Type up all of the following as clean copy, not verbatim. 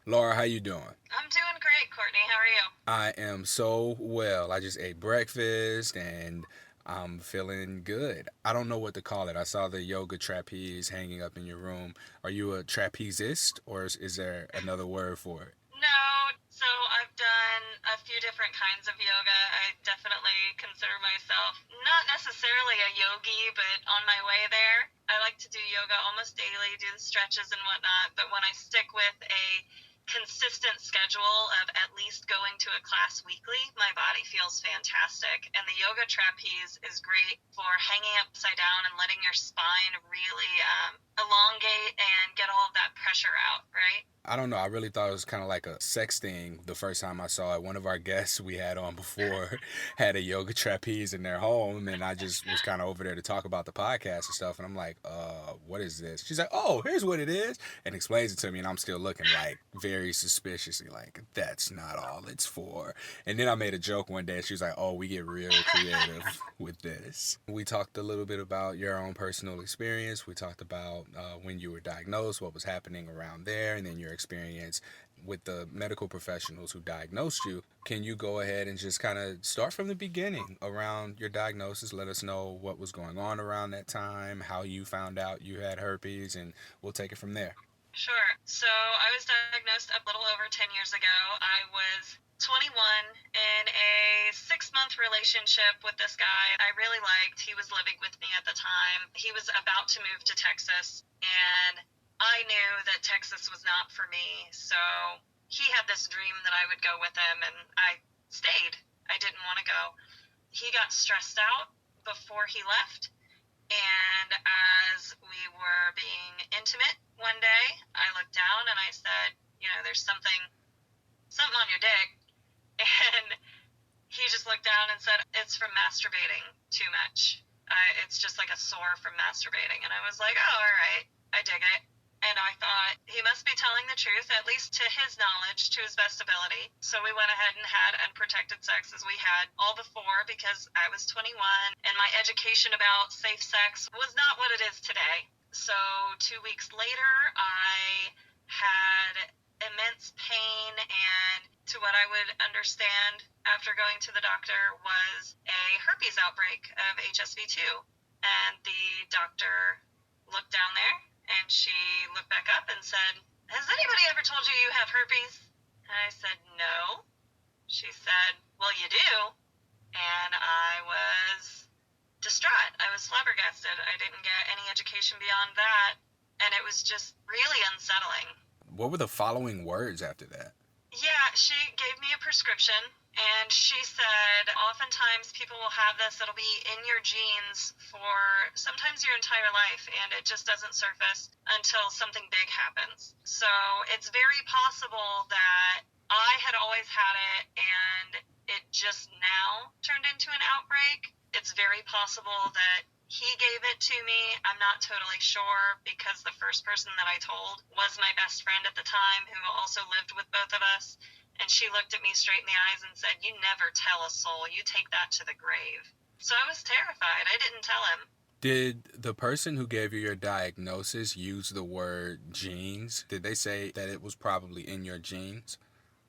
Laura, how you doing? I'm doing great, Courtney. How are you? I am so well. I just ate breakfast and I'm feeling good. I don't know what to call it. I saw the yoga trapeze hanging up in your room. Are you a trapezist or is there another word for it? No, so I've done a few different kinds of yoga. I definitely consider myself not necessarily a yogi, but on my way there. I like to do yoga almost daily, do the stretches and whatnot, but when I stick with a consistent schedule of at least going to a class weekly, my body feels fantastic. And the yoga trapeze is great for hanging upside down and letting your spine really elongate and get all of that pressure out, right? I don't know. I really thought it was kind of like a sex thing the first time I saw it. One of our guests we had on before had a yoga trapeze in their home, and I just was kind of over there to talk about the podcast and stuff. And I'm like, what is this? She's like, oh, here's what it is, and explains it to me. And I'm still looking like very suspiciously, like, that's not all it's for. And then I made a joke one day, and she was like, oh, we get real creative with this. We talked a little bit about your own personal experience. We talked about when you were diagnosed, what was happening around there, and then your experience with the medical professionals who diagnosed you. Can you go ahead and just kind of start from the beginning around your diagnosis? Let us know what was going on around that time, how you found out you had herpes, and we'll take it from there. Sure. So I was diagnosed a little over 10 years ago. I was 21 in a 6-month relationship with this guy I really liked. He was living with me at the time. He was about to move to Texas, and I knew that Texas was not for me. So he had this dream that I would go with him, and I stayed. I didn't want to go. He got stressed out before he left, and as we were being intimate one day, I looked down and I said, there's something on your dick. And he just looked down and said, it's from masturbating too much. It's just like a sore from masturbating. And I was like, oh, all right, I dig it. And I thought he must be telling the truth, at least to his knowledge, to his best ability. So we went ahead and had unprotected sex as we had all before, because I was 21 and my education about safe sex was not what it is today. So 2 weeks later, I had immense pain, and to what I would understand after going to the doctor was a herpes outbreak of HSV2. And the doctor looked down there and she looked back up and said, has anybody ever told you you have herpes? And I said, no. She said, well, you do. And I was distraught. I was flabbergasted. I didn't get any education beyond that. And it was just really unsettling. What were the following words after that? Yeah, she gave me a prescription, and she said oftentimes people will have this, it'll be in your genes for sometimes your entire life, and it just doesn't surface until something big happens. So it's very possible that I had always had it and it just now turned into an outbreak. It's very possible that he gave it to me. I'm not totally sure, because the first person that I told was my best friend at the time, who also lived with both of us. And she looked at me straight in the eyes and said, you never tell a soul. You take that to the grave. So I was terrified. I didn't tell him. Did the person who gave you your diagnosis use the word genes? Did they say that it was probably in your genes?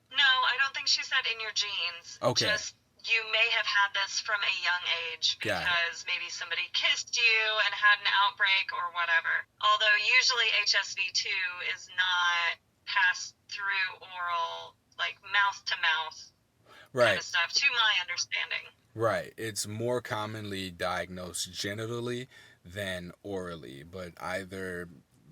No, I don't think she said in your genes. Okay, Just, you may have had this from a young age got it. because maybe somebody kissed you and had an outbreak or whatever. Although usually HSV2 is not passed through oral, like mouth to mouth kind Right, of stuff, to my understanding. right. It's more commonly diagnosed genitally than orally, but either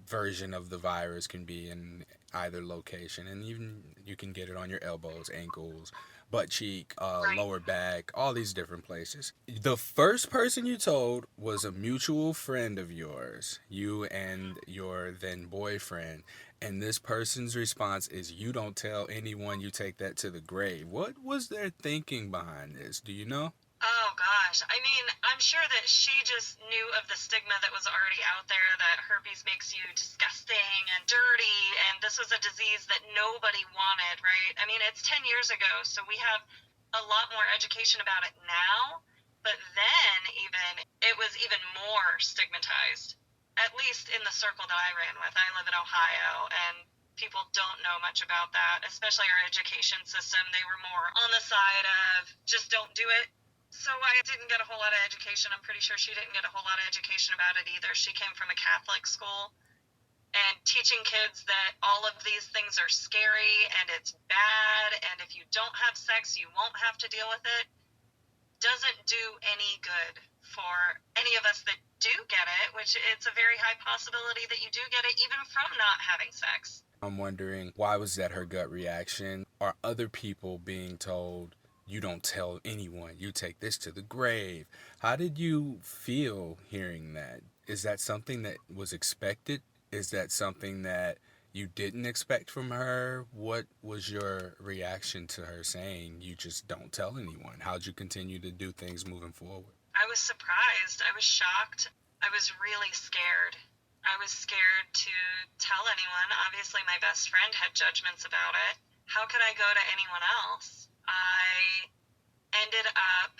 version of the virus can be in either location, and even you can get it on your elbows, ankles, butt cheek, Right. lower back, all these different places. The first person you told was a mutual friend of yours, you and your then boyfriend, and this person's response is, you don't tell anyone, you take that to the grave. What was their thinking behind this? Do you know? Oh gosh. I mean, I'm sure that she just knew of the stigma that was already out there, that herpes makes you disgusting and dirty, and this was a disease that nobody wanted, right? I mean, it's 10 years ago, so we have a lot more education about it now, but then even it was even more stigmatized, at least in the circle that I ran with. I live in Ohio, and people don't know much about that, especially our education system. They were more on the side of just don't do it. So I didn't get a whole lot of education. I'm pretty sure she didn't get a whole lot of education about it either. She came from a Catholic school, and teaching kids that all of these things are scary and it's bad, and if you don't have sex, you won't have to deal with it, doesn't do any good for any of us that do get it, which it's a very high possibility that you do get it even from not having sex. I'm wondering, why was that her gut reaction? Are other people being told, you don't tell anyone, you take this to the grave? How did you feel hearing that? Is that something that was expected? Is that something that you didn't expect from her? What was your reaction to her saying, you just don't tell anyone? How'd you continue to do things moving forward? I was surprised. I was shocked. I was really scared. I was scared to tell anyone. Obviously, my best friend had judgments about it. How could I go to anyone else? I ended up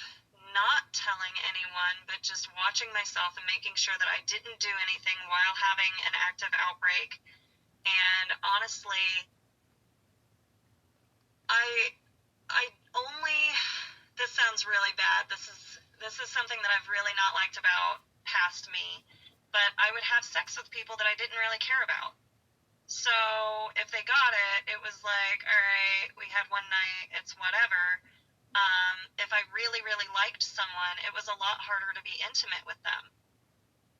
not telling anyone, but just watching myself and making sure that I didn't do anything while having an active outbreak. And honestly, I only, this sounds really bad. This is something that I've really not liked about past me, but I would have sex with people that I didn't really care about. So if they got it, it was like, all right, we had one night, it's whatever. If I really, really liked someone, it was a lot harder to be intimate with them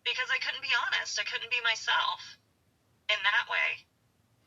because I couldn't be honest. I couldn't be myself in that way.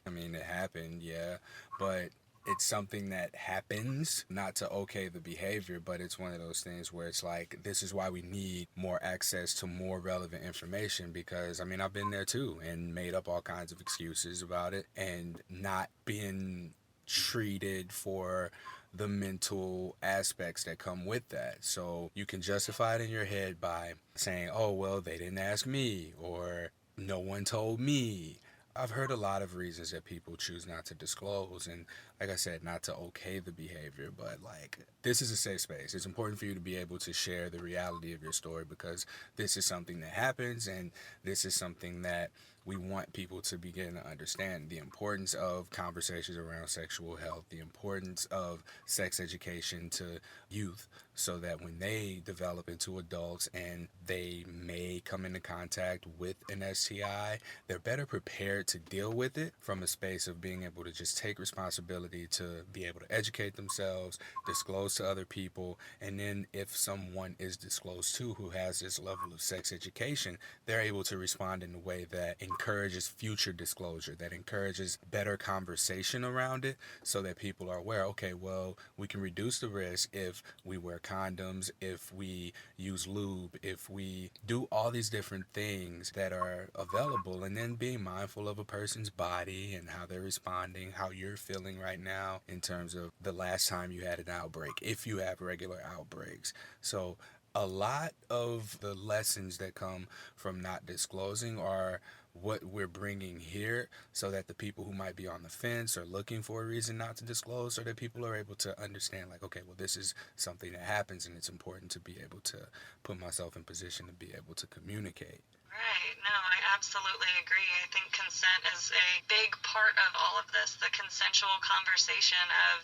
I mean, it happened, yeah, but it's something that happens, not to okay the behavior, but it's one of those things where it's like, this is why we need more access to more relevant information, because I mean, I've been there too and made up all kinds of excuses about it and not being treated for the mental aspects that come with that. So you can justify it in your head by saying, oh, well, they didn't ask me, or no one told me. I've heard a lot of reasons that people choose not to disclose, and like I said, not to okay the behavior, but like, this is a safe space. It's important for you to be able to share the reality of your story, because this is something that happens, and this is something that we want people to begin to understand the importance of conversations around sexual health, the importance of sex education to youth, so that when they develop into adults and they may come into contact with an STI, they're better prepared to deal with it from a space of being able to just take responsibility to be able to educate themselves, disclose to other people, and then if someone is disclosed to who has this level of sex education, they're able to respond in a way that encourages future disclosure, that encourages better conversation around it, so that people are aware, okay, well, we can reduce the risk if we wear condoms, if we use lube, if we do all these different things that are available, and then being mindful of a person's body and how they're responding, how you're feeling right now in terms of the last time you had an outbreak, if you have regular outbreaks. So a lot of the lessons that come from not disclosing are what we're bringing here, so that the people who might be on the fence or looking for a reason not to disclose, so that people are able to understand, like, okay, well, this is something that happens, and it's important to be able to put myself in position to be able to communicate. Right. No, I absolutely agree. I think consent is a big part of all of this, the consensual conversation of,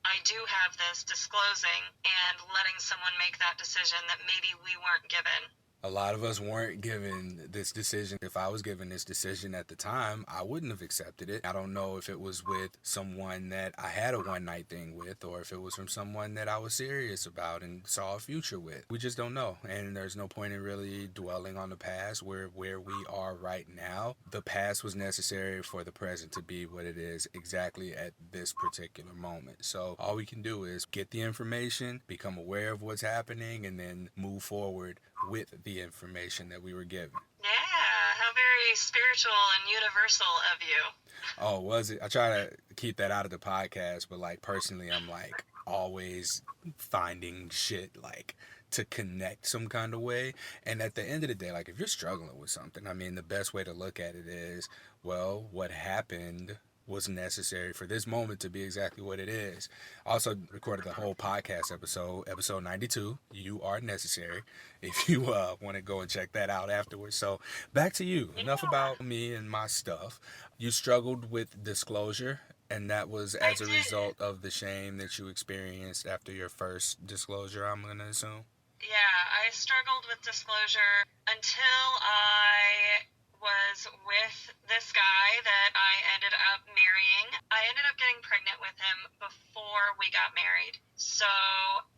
I do have this, disclosing, and letting someone make that decision that maybe we weren't given. A lot of us weren't given this decision. If I was given this decision at the time, I wouldn't have accepted it. I don't know if it was with someone that I had a one night thing with, or if it was from someone that I was serious about and saw a future with. We just don't know. And there's no point in really dwelling on the past. Where we are right now, the past was necessary for the present to be what it is exactly at this particular moment. So all we can do is get the information, become aware of what's happening, and then move forward with the information that we were given. Yeah, how very spiritual and universal of you. Oh, was it? I try to keep that out of the podcast, but like personally, I'm like always finding shit like to connect some kind of way. And at the end of the day, like if you're struggling with something, I mean, the best way to look at it is, well, what happened was necessary for this moment to be exactly what it is. I also recorded the whole podcast episode 92. You are necessary. If you want to go and check that out afterwards. So back to you. Enough Yeah, about me and my stuff. You struggled with disclosure, and that was I as a did. result of the shame that you experienced after your first disclosure, I'm going to assume. Yeah, I struggled with disclosure until I was with this guy that I ended up marrying. I ended up getting pregnant with him before we got married. So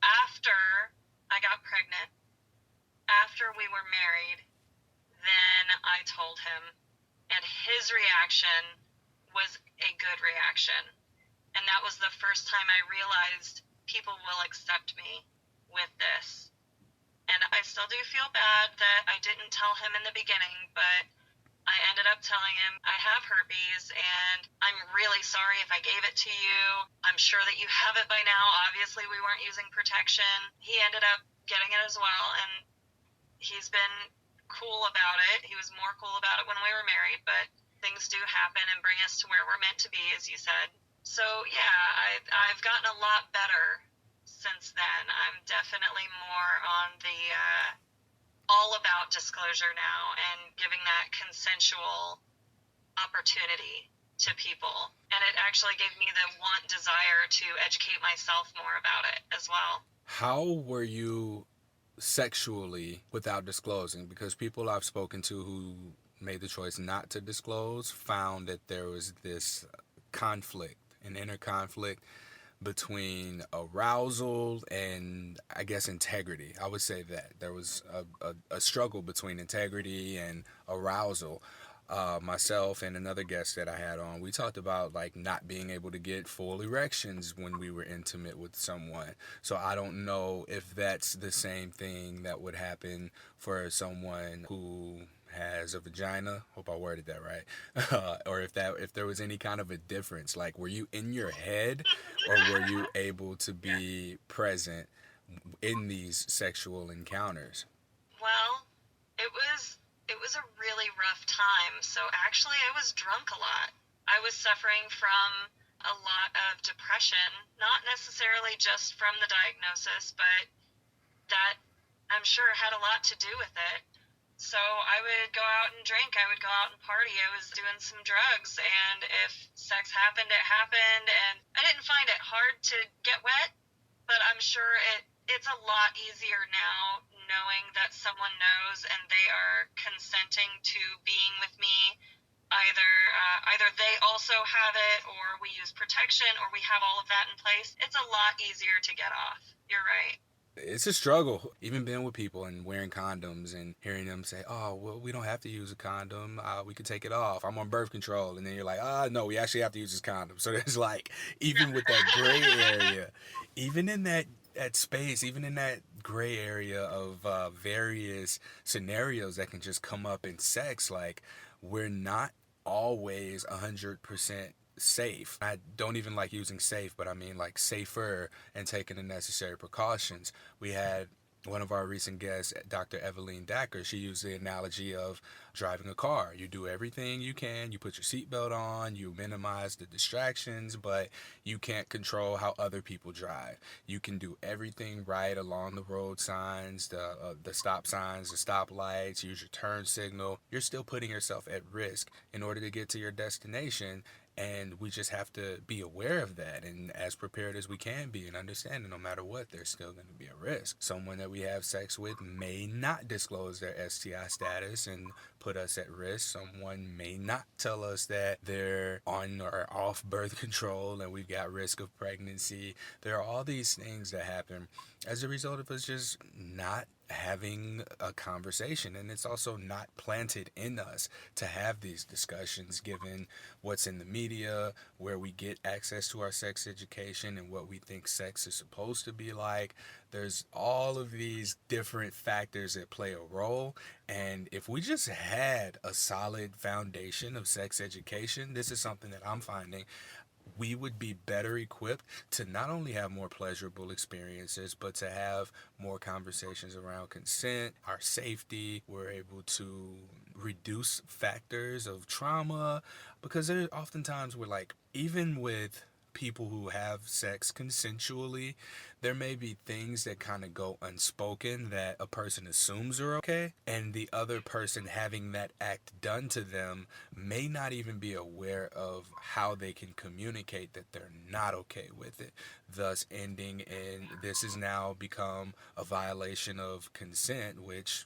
after I got pregnant, after we were married, then I told him, and his reaction was a good reaction. And that was the first time I realized people will accept me with this. And I still do feel bad that I didn't tell him in the beginning, but I ended up telling him I have herpes and I'm really sorry if I gave it to you. I'm sure that you have it by now. Obviously, we weren't using protection. He ended up getting it as well, and he's been cool about it. He was more cool about it when we were married, but things do happen and bring us to where we're meant to be, as you said. So yeah, I've gotten a lot better since then. I'm definitely more on the all about disclosure now and giving that consensual opportunity to people. And it actually gave me the want desire to educate myself more about it as well. How were you sexually without disclosing? Because people I've spoken to who made the choice not to disclose found that there was this conflict, an inner conflict between arousal and, I guess, integrity. I would say that there was a struggle between integrity and arousal. Myself and another guest that I had on, we talked about like not being able to get full erections when we were intimate with someone. So I don't know if that's the same thing that would happen for someone who has a vagina. Hope I worded that right. Or if there was any kind of a difference. Like, were you in your head, or were you able to be present in these sexual encounters? Well, it was a really rough time. So actually I was drunk a lot. I was suffering from a lot of depression, not necessarily just from the diagnosis, but that I'm sure had a lot to do with it. So I would go out and drink, I would go out and party, I was doing some drugs, and if sex happened, it happened, and I didn't find it hard to get wet, but I'm sure it's a lot easier now knowing that someone knows and they are consenting to being with me. Either they also have it, or we use protection, or we have all of that in place. It's a lot easier to get off. You're right. It's a struggle, even being with people and wearing condoms and hearing them say, "Oh, well, we don't have to use a condom. We can take it off. I'm on birth control," and then you're like, "Ah, no, we actually have to use this condom." So there's like, even with that gray area, even in that space, even in that gray area of various scenarios that can just come up in sex, like we're not always 100% safe. I don't even like using safe, but I mean like safer, and taking the necessary precautions. We had one of our recent guests, Dr. Evelyn Dacker. She used the analogy of driving a car. You do everything you can, you put your seatbelt on, you minimize the distractions, but you can't control how other people drive. You can do everything right along the road signs, the stop signs, the stop lights, use your turn signal. You're still putting yourself at risk in order to get to your destination, and we just have to be aware of that and as prepared as we can be, and understanding no matter what, there's still going to be a risk. Someone that we have sex with may not disclose their STI status and put us at risk. Someone may not tell us that they're on or off birth control and we've got risk of pregnancy. There are all these things that happen as a result of us just not having a conversation, and it's also not planted in us to have these discussions given what's in the media, where we get access to our sex education and what we think sex is supposed to be like. There's all of these different factors that play a role, and if we just had a solid foundation of sex education, this is something that I'm finding we would be better equipped to not only have more pleasurable experiences, but to have more conversations around consent, our safety. We're able to reduce factors of trauma because there are oftentimes we're like, even with people who have sex consensually, there may be things that kind of go unspoken that a person assumes are okay, and the other person having that act done to them may not even be aware of how they can communicate that they're not okay with it, thus ending in this has now become a violation of consent, which,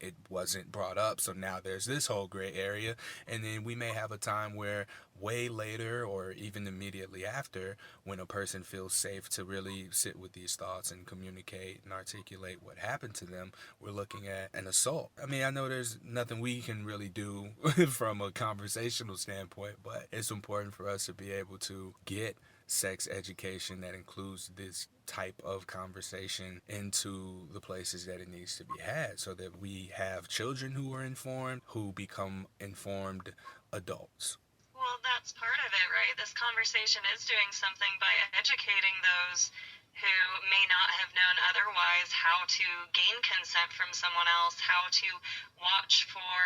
it wasn't brought up. So now there's this whole gray area, and then we may have a time where way later or even immediately after, when a person feels safe to really sit with these thoughts and communicate and articulate what happened to them, we're looking at an assault. I mean, I know there's nothing we can really do from a conversational standpoint, but it's important for us to be able to get sex education that includes this type of conversation into the places that it needs to be had so that we have children who are informed, who become informed adults. Well, that's part of it, right? This conversation is doing something by educating those who may not have known otherwise how to gain consent from someone else, how to watch for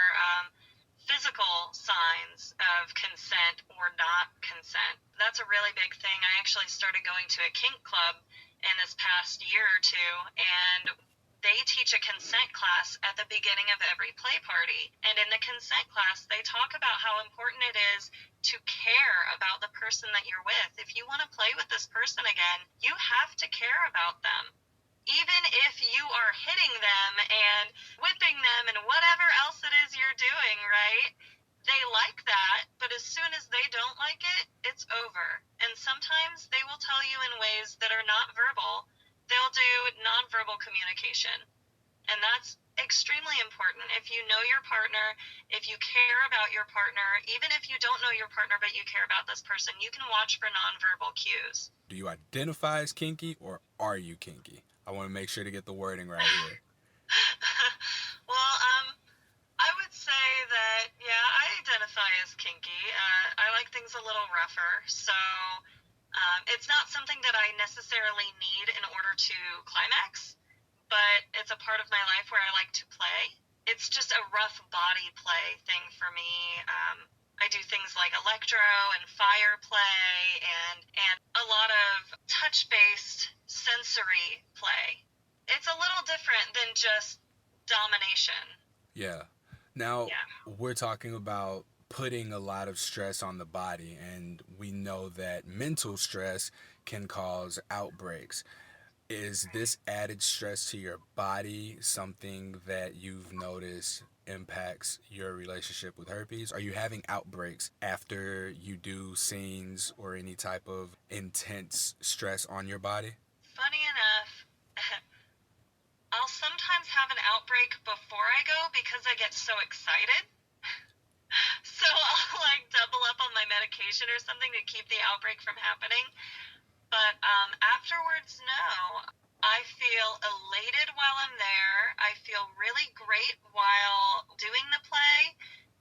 physical signs of consent or not consent. That's a really big thing. I actually started going to a kink club in this past year or two, and they teach a consent class at the beginning of every play party. And in the consent class, they talk about how important it is to care about the person that you're with. If you want to play with this person again, you have to care about them. Even if you are hitting them and whipping them and whatever else it is you're doing, right? They like that, but as soon as they don't like it, it's over. And sometimes they will tell you in ways that are not verbal. They'll do nonverbal communication. And that's extremely important. If you know your partner, if you care about your partner, even if you don't know your partner but you care about this person, you can watch for nonverbal cues. Do you identify as kinky or are you kinky? I want to make sure to get the wording right here. Well, I would say that, yeah, I identify as kinky. I like things a little rougher, so it's not something that I necessarily need in order to climax, but it's a part of my life where I like to play. It's just a rough body play thing for me. I do things like electro and fire play and a lot of touch-based sensory play. It's a little different than just domination. Yeah. Now, Yeah. we're talking about putting a lot of stress on the body, and we know that mental stress can cause outbreaks. Is this added stress to your body something that you've noticed impacts your relationship with herpes? Are you having outbreaks after you do scenes or any type of intense stress on your body? Funny enough, I'll sometimes have an outbreak before I go because I get so excited. So I'll like double up on my medication or something to keep the outbreak from happening. But afterwards, no. I feel elated while I'm there. I feel really great while doing the play.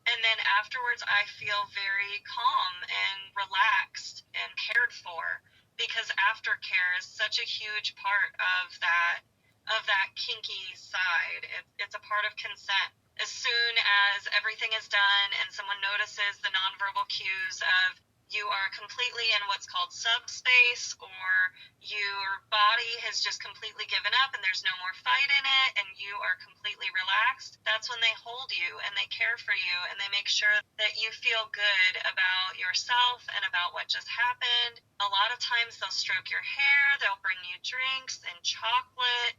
And then afterwards, I feel very calm and relaxed and cared for because aftercare is such a huge part of that kinky side. It's a part of consent. As soon as everything is done and someone notices the nonverbal cues of you are completely in what's called subspace, or your body has just completely given up and there's no more fight in it and you are completely relaxed, that's when they hold you and they care for you and they make sure that you feel good about yourself and about what just happened. A lot of times they'll stroke your hair, they'll bring you drinks and chocolate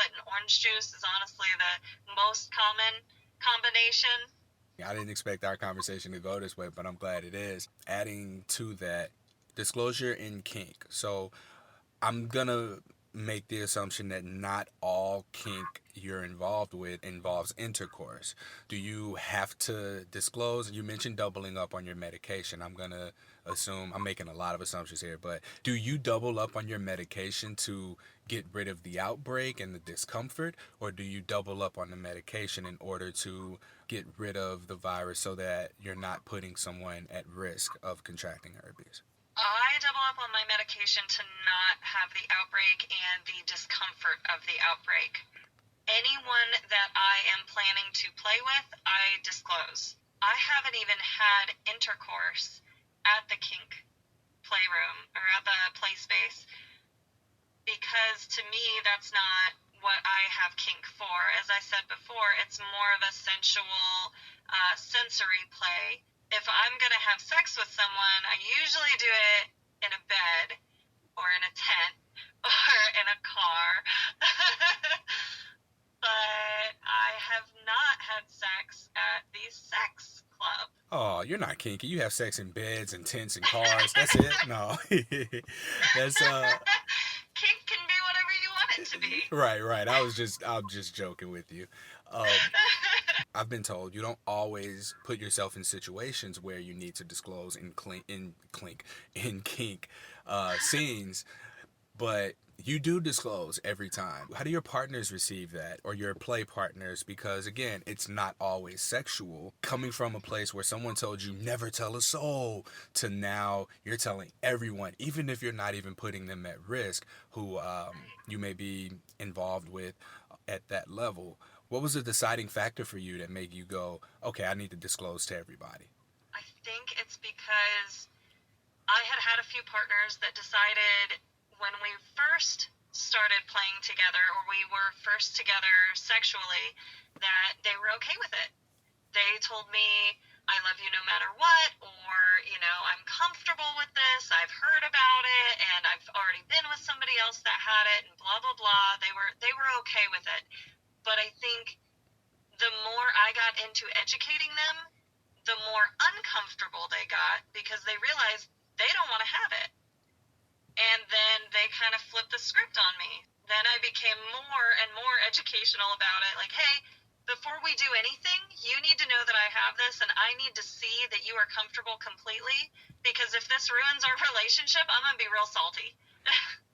and orange juice is honestly the most common combination. I didn't expect our conversation to go this way, but I'm glad it is. Adding to that, disclosure in kink. So I'm gonna make the assumption that not all kink you're involved with involves intercourse. Do you have to disclose? You mentioned doubling up on your medication. I'm gonna assume, I'm making a lot of assumptions here, but do you double up on your medication to get rid of the outbreak and the discomfort, or do you double up on the medication in order to get rid of the virus so that you're not putting someone at risk of contracting herpes? I double up on my medication to not have the outbreak and the discomfort of the outbreak. Anyone that I am planning to play with, I disclose. I haven't even had intercourse at the kink playroom or at the play space because to me that's not what I have kink for. As I said before, it's more of a sensual, sensory play. If I'm going to have sex with someone, I usually do it in a bed or in a tent or in a car. But I have not had sex at the sex club. Oh, you're not kinky. You have sex in beds and tents and cars. That's it. No, that's Kink can be whatever you want it to be. right. I'm just joking with you. I've been told you don't always put yourself in situations where you need to disclose in kink scenes, but you do disclose every time. How do your partners receive that, or your play partners? Because again, it's not always sexual. Coming from a place where someone told you never tell a soul to now you're telling everyone, even if you're not even putting them at risk, who you may be involved with at that level. What was the deciding factor for you that made you go, okay, I need to disclose to everybody? I think it's because I had had a few partners that decided when we first started playing together, or we were first together sexually, that they were okay with it. They told me, I love you no matter what, or, I'm comfortable with this, I've heard about it, and I've already been with somebody else that had it, and blah, blah, blah. They were okay with it. But I think the more I got into educating them, the more uncomfortable they got because they realized they don't want to have it. And then they kind of flipped the script on me. Then I became more and more educational about it. Like, hey, before we do anything, you need to know that I have this, and I need to see that you are comfortable completely, because if this ruins our relationship, I'm going to be real salty.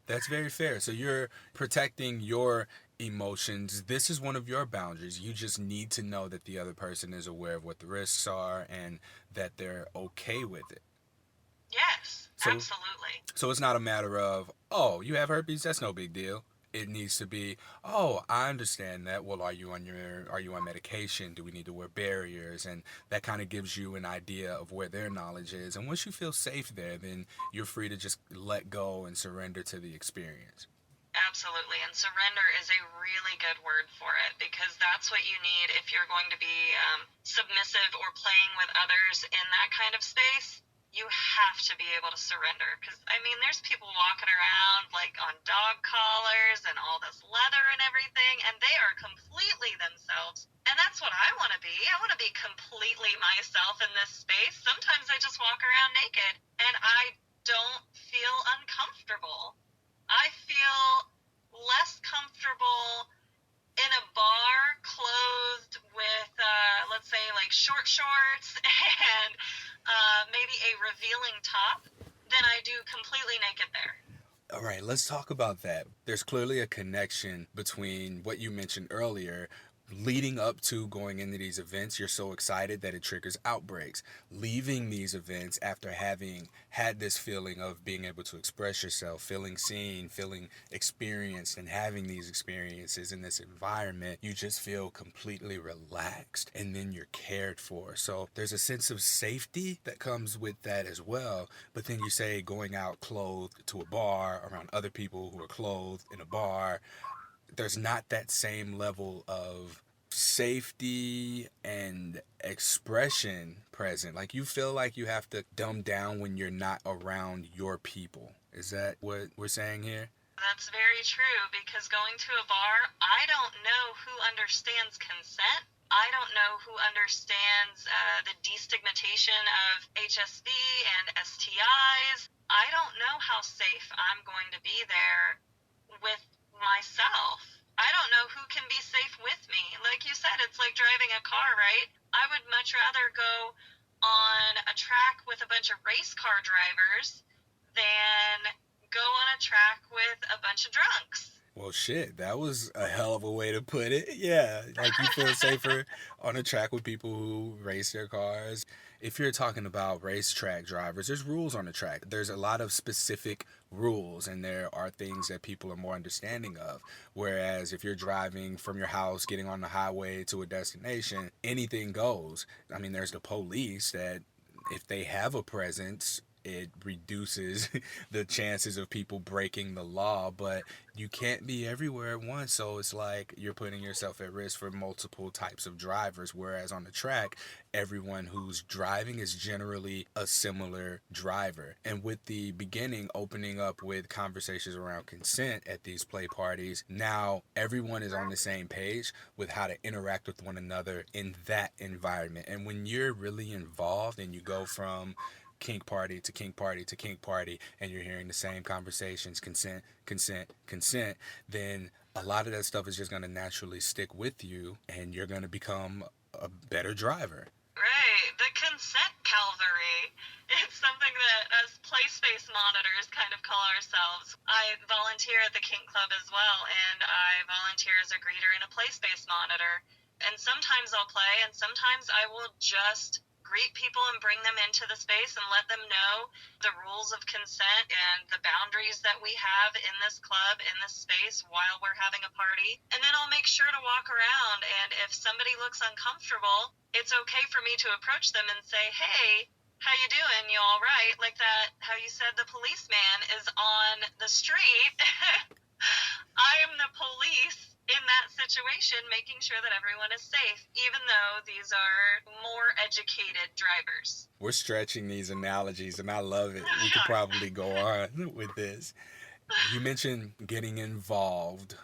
That's very fair. So you're protecting your emotions. This is one of your boundaries. You just need to know that the other person is aware of what the risks are and that they're okay with it. Yes, So absolutely. so it's not a matter of, oh, you have herpes, that's no big deal. It needs to be, oh, I understand that. Well, are you on medication? Do we need to wear barriers? And that kind of gives you an idea of where their knowledge is. And once you feel safe there, then you're free to just let go and surrender to the experience. Absolutely. And surrender is a really good word for it, because that's what you need if you're going to be submissive or playing with others in that kind of space. You have to be able to surrender, because there's people walking around like on dog collars and all this leather and everything, and they are completely themselves. And that's what I want to be. I want to be completely myself in this space. Sometimes I just walk around naked and I don't feel uncomfortable. I feel less comfortable in a bar clothed with, let's say, like short shorts and maybe a revealing top than I do completely naked there. All right, let's talk about that. There's clearly a connection between what you mentioned earlier. Leading up to going into these events, you're so excited that it triggers outbreaks. Leaving these events after having had this feeling of being able to express yourself, feeling seen, feeling experienced, and having these experiences in this environment, you just feel completely relaxed and then you're cared for. So there's a sense of safety that comes with that as well. But then you say going out clothed to a bar around other people who are clothed in a bar, there's not that same level of safety and expression present. Like you feel like you have to dumb down when you're not around your people. Is that what we're saying here? That's very true, because going to a bar, I don't know who understands consent. I don't know who understands the destigmatization of HSV and STIs. I don't know how safe I'm going to be there with myself. I don't know who can be safe with me. Like you said, it's like driving a car, right? I would much rather go on a track with a bunch of race car drivers than go on a track with a bunch of drunks. Well, shit, that was a hell of a way to put it. Yeah, like you feel safer on a track with people who race their cars. If you're talking about racetrack drivers, there's rules on the track. There's a lot of specific rules, and there are things that people are more understanding of. Whereas if you're driving from your house, getting on the highway to a destination, anything goes. I mean, there's the police that if they have a presence, it reduces the chances of people breaking the law, but you can't be everywhere at once. So it's like you're putting yourself at risk for multiple types of drivers. Whereas on the track, everyone who's driving is generally a similar driver. And with the beginning opening up with conversations around consent at these play parties, now everyone is on the same page with how to interact with one another in that environment. And when you're really involved and you go from kink party to kink party to kink party and you're hearing the same conversations, consent, consent, consent, then a lot of that stuff is just going to naturally stick with you and you're going to become a better driver. Right, the consent Calvary. It's something that us play space monitors kind of call ourselves. I volunteer at the Kink Club as well, and I volunteer as a greeter and a play space monitor. And sometimes I'll play, and sometimes I will just greet people and bring them into the space and let them know the rules of consent and the boundaries that we have in this club, in this space while we're having a party. And then I'll make sure to walk around, and if somebody looks uncomfortable, it's okay for me to approach them and say, hey, how you doing? You all right? Like that, how you said the policeman is on the street. I am the police in that situation, making sure that everyone is safe, even though these are more educated drivers. We're stretching these analogies and I love it. We could probably go on with this. You mentioned getting involved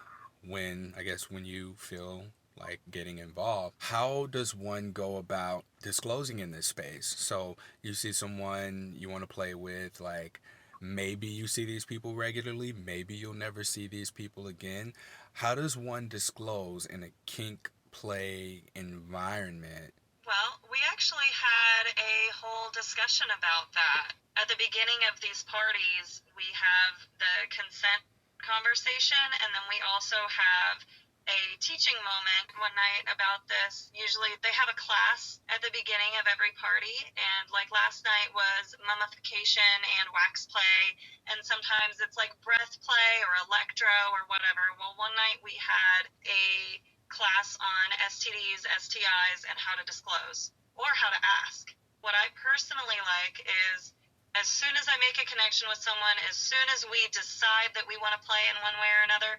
when, I guess, when you feel like getting involved. How does one go about disclosing in this space? So you see someone you want to play with, like maybe you see these people regularly, maybe you'll never see these people again. How does one disclose in a kink play environment? Well, we actually had a whole discussion about that. At the beginning of these parties, we have the consent conversation, and then we also have a teaching moment one night about this. Usually they have a class at the beginning of every party, and like last night was mummification and wax play, and sometimes it's like breath play or electro or whatever. Well, one night we had a class on STDs, STIs, and how to disclose or how to ask. What I personally like is as soon as I make a connection with someone, as soon as we decide that we want to play in one way or another,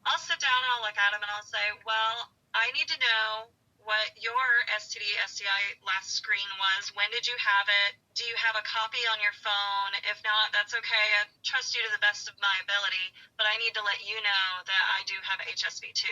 I'll sit down and I'll look at them and I'll say, well, I need to know what your STD, STI last screen was. When did you have it? Do you have a copy on your phone? If not, that's okay. I trust you to the best of my ability, but I need to let you know that I do have HSV 2.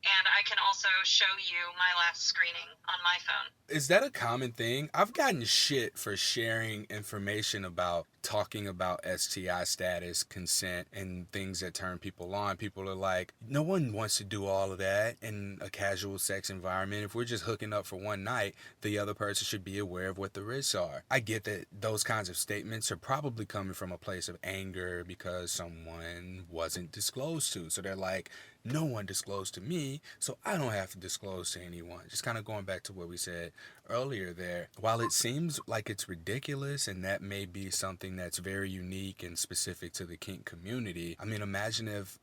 And I can also show you my last screening on my phone. Is that a common thing? I've gotten shit for sharing information about talking about STI status, consent, and things that turn people on. People are like, no one wants to do all of that in a casual sex environment. If we're just hooking up for one night, the other person should be aware of what the risks are. I get that those kinds of statements are probably coming from a place of anger because someone wasn't disclosed to. So they're like, no one disclosed to me, so I don't have to disclose to anyone. Just kind of going back to what we said earlier there. While it seems like it's ridiculous and that may be something that's very unique and specific to the kink community, I mean, imagine if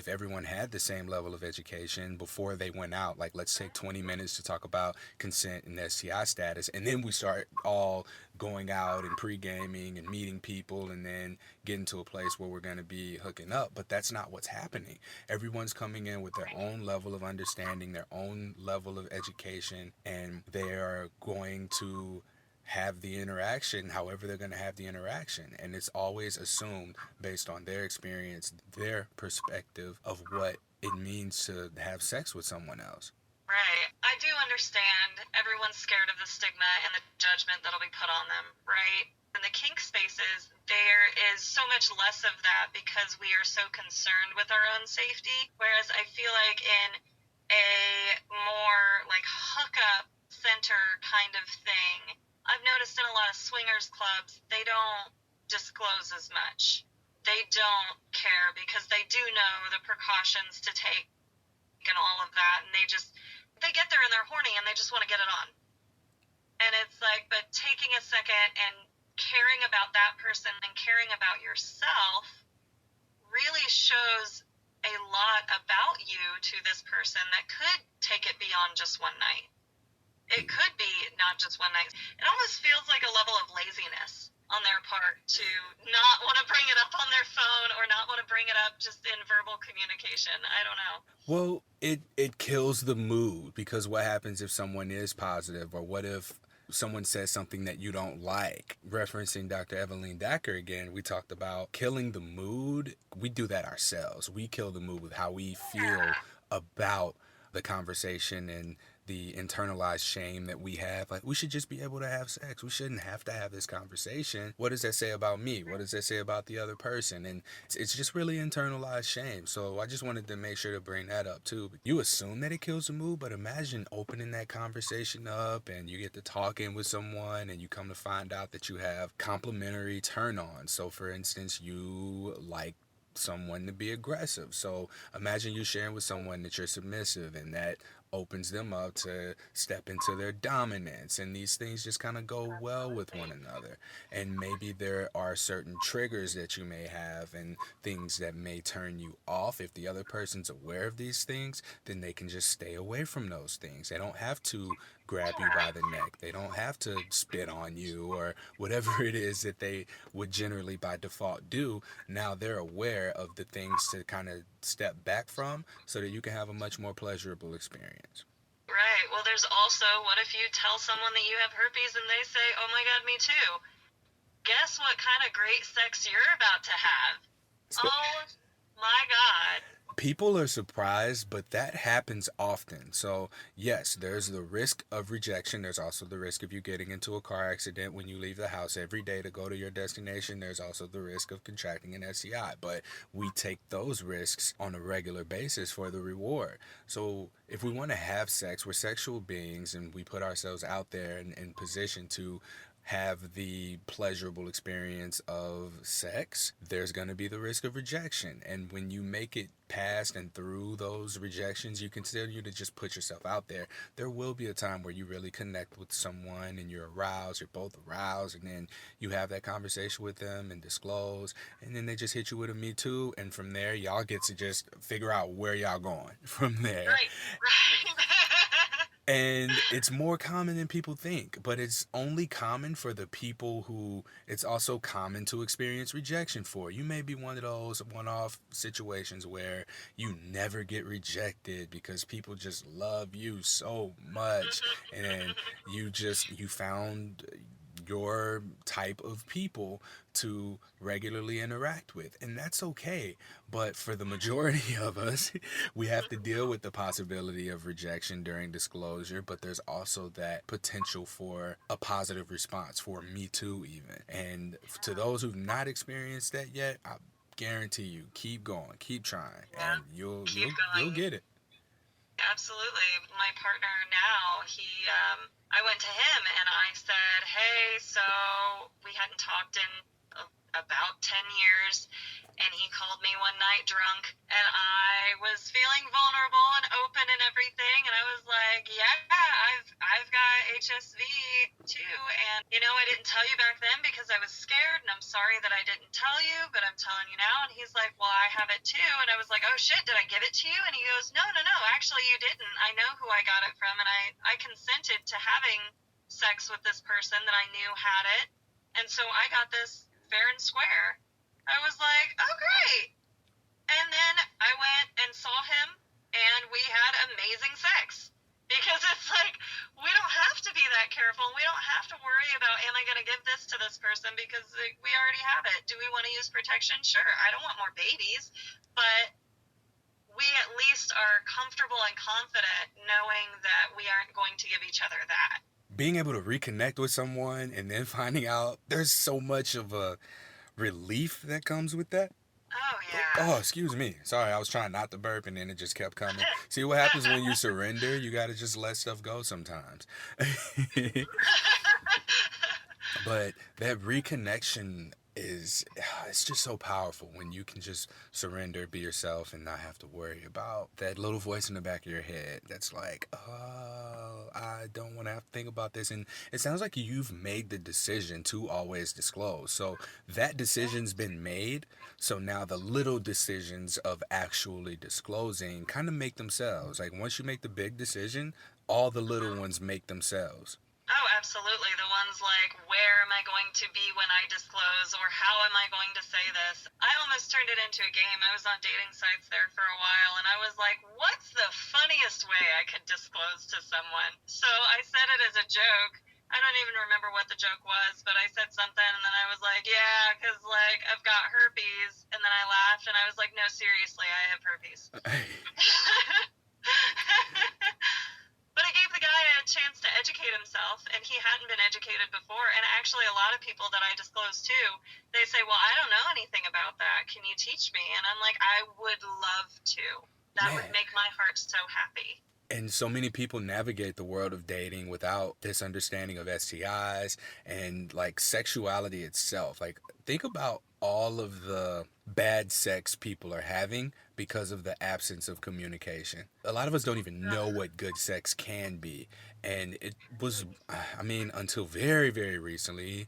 everyone had the same level of education before they went out. Like, let's take 20 minutes to talk about consent and STI status, and then we start all going out and pre-gaming and meeting people and then getting to a place where we're going to be hooking up. But that's not what's happening. Everyone's coming in with their own level of understanding, their own level of education, and they are going to have the interaction however they're going to have the interaction, and it's always assumed based on their experience, their perspective of what it means to have sex with someone else. Right. I do understand everyone's scared of the stigma and the judgment that'll be put on them, right? In the kink spaces, there is so much less of that because we are so concerned with our own safety, whereas I feel like in a more like hookup center kind of thing, I've noticed in a lot of swingers clubs, they don't disclose as much. they don't care because they do know the precautions to take and all of that, and they get there and they're horny and they just want to get it on. And it's like, but taking a second and caring about that person and caring about yourself really shows a lot about you to this person that could take it beyond just one night. It could be not just one night. It almost feels like a level of laziness on their part to not want to bring it up on their phone or not want to bring it up just in verbal communication. I don't know. Well, it kills the mood, because what happens if someone is positive, or what if someone says something that you don't like? Referencing Dr. Evelyn Dacker again, we talked about killing the mood. We do that ourselves. We kill the mood with how we feel about the conversation and the internalized shame that we have. Like, we should just be able to have sex. We shouldn't have to have this conversation. What does that say about me? What does that say about the other person? And it's just really internalized shame. So I just wanted to make sure to bring that up too. You assume that it kills the mood, but imagine opening that conversation up and you get to talking with someone and you come to find out that you have complementary turn-ons. So for instance, you like someone to be aggressive. So imagine you sharing with someone that you're submissive, and that opens them up to step into their dominance, and these things just kind of go well with one another. And maybe there are certain triggers that you may have and things that may turn you off. If the other person's aware of these things, then they can just stay away from those things. They don't have to grab you by the neck. They don't have to spit on you or whatever it is that they would generally by default do. Now they're aware of the things to kind of step back from, so that you can have a much more pleasurable experience. Right. Well, there's also, what if you tell someone that you have herpes and they say, oh my God, me too? Guess what kind of great sex you're about to have? Oh my God. People are surprised, but that happens often. So yes, there's the risk of rejection. There's also the risk of you getting into a car accident when you leave the house every day to go to your destination. There's also the risk of contracting an STI, but we take those risks on a regular basis for the reward. So if we want to have sex, we're sexual beings, and we put ourselves out there in position to have the pleasurable experience of sex, there's going to be the risk of rejection. And when you make it past and through those rejections, you continue to just put yourself out there. There will be a time where you really connect with someone and you're aroused, you're both aroused, and then you have that conversation with them and disclose, and then they just hit you with a me too, and from there y'all get to just figure out where y'all going from there. Right. And it's more common than people think, but it's only common for the people who it's also common to experience rejection for. You may be one of those one-off situations where you never get rejected because people just love you so much, and you found your type of people to regularly interact with, and that's okay. But for the majority of us, we have to deal with the possibility of rejection during disclosure, but there's also that potential for a positive response, for me too even. And to those who've not experienced that yet, I guarantee you, keep going, keep trying, and you'll get it. Absolutely. My partner now, I went to him and I said, hey, so we hadn't talked in about 10 years, and he called me one night drunk, and I was feeling vulnerable and open and everything, and I was like, yeah, I've got HSV too, and I didn't tell you back then because I was scared, and I'm sorry that I didn't tell you, but I'm telling you now. And he's like, well, I have it too. And I was like, oh shit, did I give it to you? And he goes, no, actually you didn't. I know who I got it from, and I consented to having sex with this person that I knew had it, and so I got this fair and square. I was like, oh great. And then I went and saw him, and we had amazing sex, because it's like, we don't have to be that careful. We don't have to worry about, am I going to give this to this person, because we already have it. Do we want to use protection? Sure. I don't want more babies, but we at least are comfortable and confident knowing that we aren't going to give each other that. Being able to reconnect with someone and then finding out, there's so much of a relief that comes with that. Oh, yeah. Oh, excuse me. Sorry, I was trying not to burp, and then it just kept coming. See what happens when you surrender? You got to just let stuff go sometimes. But that reconnection is it's just so powerful when you can just surrender, be yourself, and not have to worry about that little voice in the back of your head that's like, oh, I don't want to have to think about this. And it sounds like you've made the decision to always disclose. So that decision's been made. So now the little decisions of actually disclosing kind of make themselves. Like once you make the big decision, all the little Mhm. ones make themselves. Oh, absolutely. The ones like, where am I going to be when I disclose, or how am I going to say this? I almost turned it into a game. I was on dating sites there for a while, and I was like, what's the funniest way I could disclose to someone? So I said it as a joke. I don't even remember what the joke was, but I said something, and then I was like, yeah, because, like, I've got herpes. And then I laughed, and I was like, no, seriously, I have herpes. But it gave the guy a chance to educate himself, and he hadn't been educated before. And actually, a lot of people that I disclose to, they say, well, I don't know anything about that. Can you teach me? And I'm like, I would love to. That would Man. make my heart so happy. And so many people navigate the world of dating without this understanding of STIs and like sexuality itself. Like, think about all of the bad sex people are having because of the absence of communication. A lot of us don't even know what good sex can be. And it was, I mean, until very, very recently,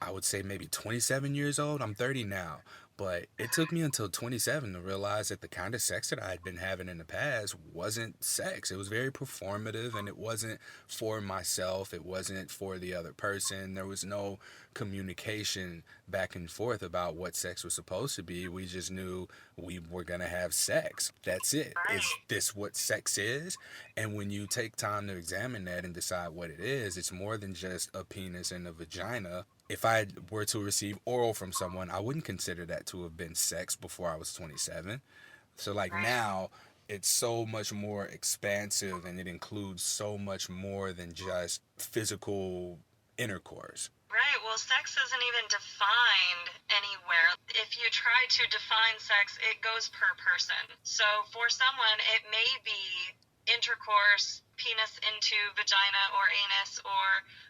I would say maybe 27 years old. I'm 30 now. But it took me until 27 to realize that the kind of sex that I had been having in the past wasn't sex. It was very performative and it wasn't for myself. It wasn't for the other person. There was no communication back and forth about what sex was supposed to be. We just knew we were going to have sex. That's it. Is Right. this what sex is? And when you take time to examine that and decide what it is, it's more than just a penis and a vagina. If I were to receive oral from someone, I wouldn't consider that to have been sex before I was 27. So, like, Right. now, it's so much more expansive and it includes so much more than just physical intercourse. Right. Well, sex isn't even defined anywhere. If you try to define sex, it goes per person. So for someone, it may be intercourse, penis into vagina or anus, or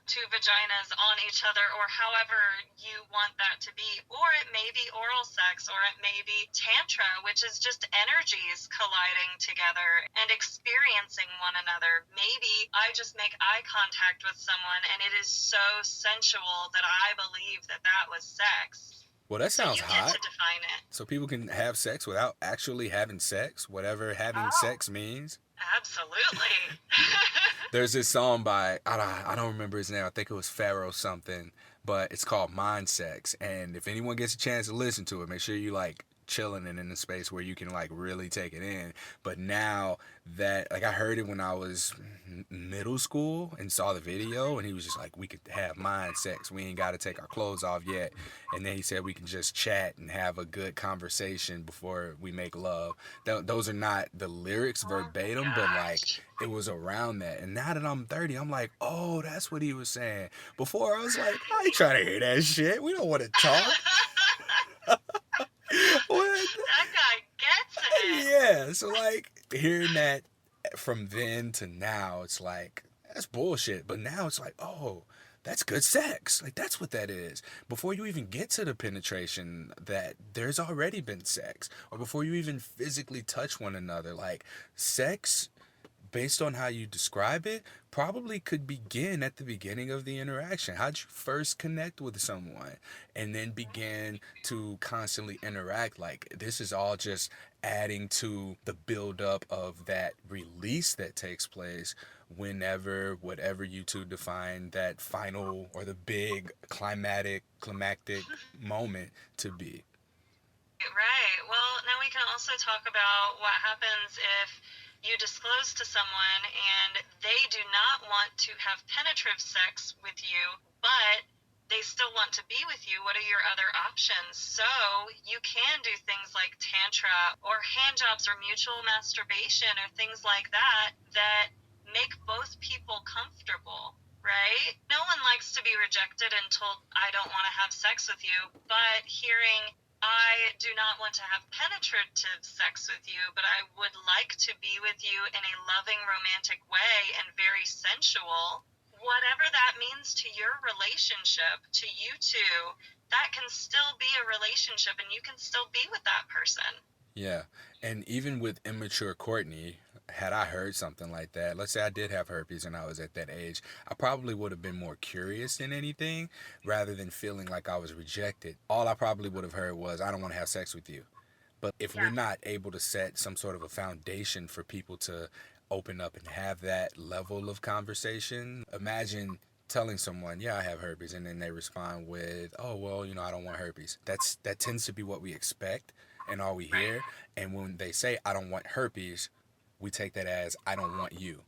two vaginas on each other, or however you want that to be. Or it may be oral sex, or it may be tantra, which is just energies colliding together and experiencing one another. Maybe I just make eye contact with someone and it is so sensual that I believe that that was sex. Well, that So sounds you get hot. to define it. So people can have sex without actually having sex, whatever having Oh, sex means. absolutely. There's this song by I don't remember his name. I think it was Pharaoh something, but it's called Mind Sex. And if anyone gets a chance to listen to it, make sure you like chilling and in a space where you can like really take it in. But now that like I heard it when I was middle school and saw the video, and he was just like, we could have mind sex. We ain't got to take our clothes off yet. And then he said we can just chat and have a good conversation before we make love. Those are not the lyrics Oh my verbatim, but like gosh. it was around that. And now that I'm 30, I'm like, oh, that's what he was saying. Before I was like, I ain't trying to hear that shit. We don't want to talk. What? That guy gets it. Yeah. So like hearing that from then to now, it's like that's bullshit. But now it's like, oh, that's good sex. Like that's what that is. Before you even get to the penetration, that there's already been sex, or before you even physically touch one another, like sex based on how you describe it, probably could begin at the beginning of the interaction. How'd you first connect with someone and then begin to constantly interact? Like, this is all just adding to the buildup of that release that takes place whenever, whatever you two define that final or the big climactic moment to be. Right. Well, now we can also talk about what happens if you disclose to someone and they do not want to have penetrative sex with you, but they still want to be with you. What are your other options? So you can do things like tantra or hand jobs or mutual masturbation or things like that that make both people comfortable. Right? No one likes to be rejected and told, I don't want to have sex with you, but hearing I do not want to have penetrative sex with you, but I would like to be with you in a loving, romantic way and very sensual. Whatever that means to your relationship, to you two, that can still be a relationship and you can still be with that person. Yeah. And even with immature Courtney, had I heard something like that, let's say I did have herpes and I was at that age, I probably would have been more curious than anything rather than feeling like I was rejected. All I probably would have heard was, I don't want to have sex with you. But if we're Yeah, not able to set some sort of a foundation for people to open up and have that level of conversation, imagine telling someone, "Yeah, I have herpes," and then they respond with, "Oh, well, I don't want herpes." That tends to be what we expect and all we right, hear. And when they say, "I don't want herpes," we take that as, "I don't want you." right,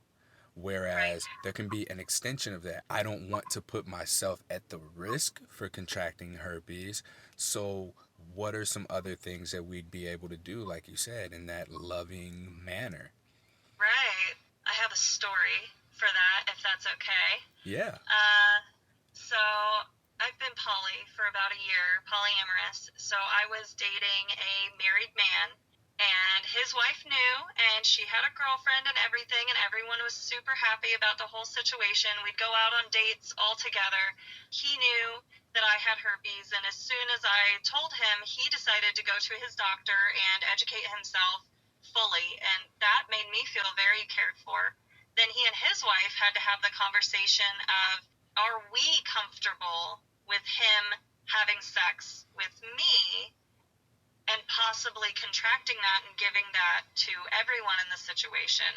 Whereas there can be an extension of that. I don't want to put myself at the risk for contracting herpes. So, what are some other things that we'd be able to do, like you said, in that loving manner? right. I have a story for that, if that's okay. Yeah. Uh, so I've been poly for about a year, polyamorous. So I was dating a married man, and his wife knew, and she had a girlfriend and everything, and everyone was super happy about the whole situation. We'd go out on dates all together. He knew that I had herpes, and as soon as I told him, he decided to go to his doctor and educate himself fully, and that made me feel very cared for. Then he and his wife had to have the conversation of, are we comfortable with him having sex with me and possibly contracting that and giving that to everyone in the situation?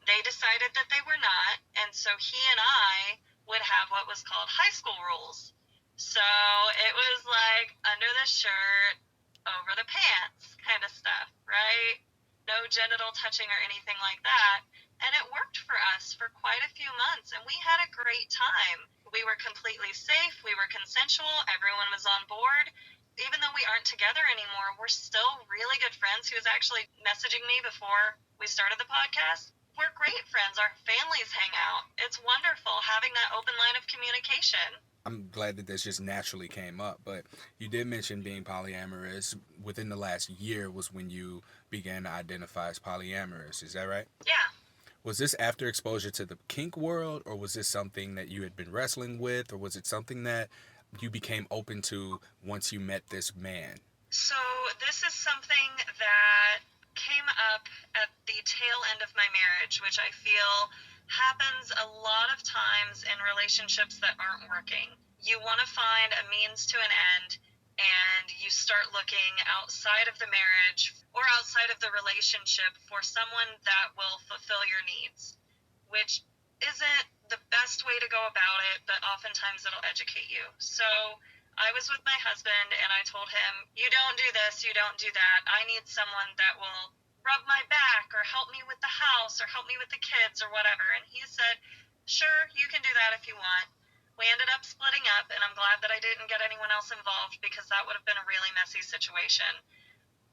They decided that they were not, and so he and I would have what was called high school rules. So it was like under the shirt, over the pants kind of stuff, right? No genital touching or anything like that. And it worked for us for quite a few months, and we had a great time. We were completely safe, we were consensual, everyone was on board. Even though we aren't together anymore, we're still really good friends. He was actually messaging me before we started the podcast. We're great friends. Our families hang out. It's wonderful having that open line of communication. I'm glad that this just naturally came up, but you did mention being polyamorous. Within the last year was when you began to identify as polyamorous. Is that right? Yeah. Was this after exposure to the kink world, or was this something that you had been wrestling with, or was it something that you became open to once you met this man? So this is something that came up at the tail end of my marriage, which I feel happens a lot of times in relationships that aren't working. You want to find a means to an end, and you start looking outside of the marriage or outside of the relationship for someone that will fulfill your needs, which isn't the best way to go about it, but oftentimes it'll educate you. So I was with my husband and I told him, you don't do this, you don't do that. I need someone that will rub my back or help me with the house or help me with the kids or whatever. And he said, sure, you can do that if you want. We ended up splitting up, and I'm glad that I didn't get anyone else involved because that would have been a really messy situation.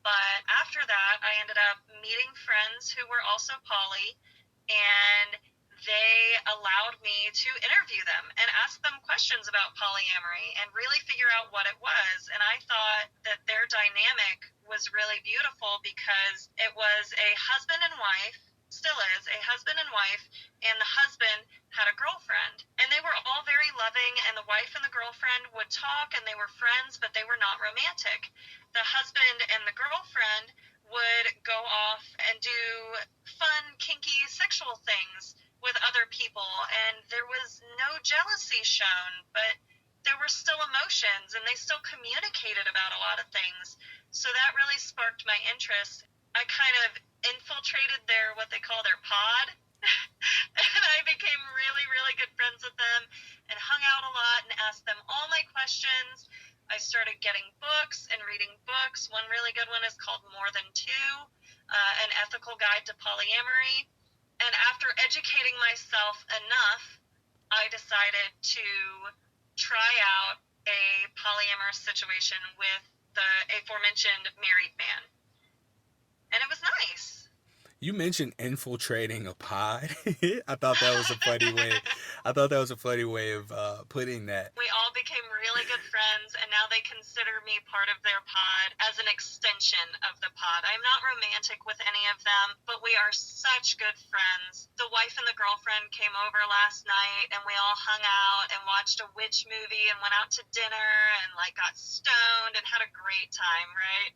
But after that, I ended up meeting friends who were also poly, and they allowed me to interview them and ask them questions about polyamory and really figure out what it was. And I thought that their dynamic was really beautiful because it was a husband and wife, still is a husband and wife, and the husband had a girlfriend. And they were all very loving, and the wife and the girlfriend would talk, and they were friends, but they were not romantic. The husband and the girlfriend would go off and do fun, kinky, sexual things with other people, and there was no jealousy shown, but there were still emotions, and they still communicated about a lot of things. So that really sparked my interest. I kind of infiltrated their, what they call their pod, and I became really, really good friends with them and hung out a lot and asked them all my questions. I started getting books and reading books. One really good one is called More Than Two, An Ethical Guide to Polyamory. And after educating myself enough, I decided to try out a polyamorous situation with the aforementioned married man. And it was nice. You mentioned infiltrating a pod. I thought that was a funny way. I thought that was a funny way of putting that. We all became really good friends, and now they consider me part of their pod as an extension of the pod. I'm not romantic with any of them, but we are such good friends. The wife and the girlfriend came over last night, and we all hung out and watched a witch movie and went out to dinner and like got stoned and had a great time, right?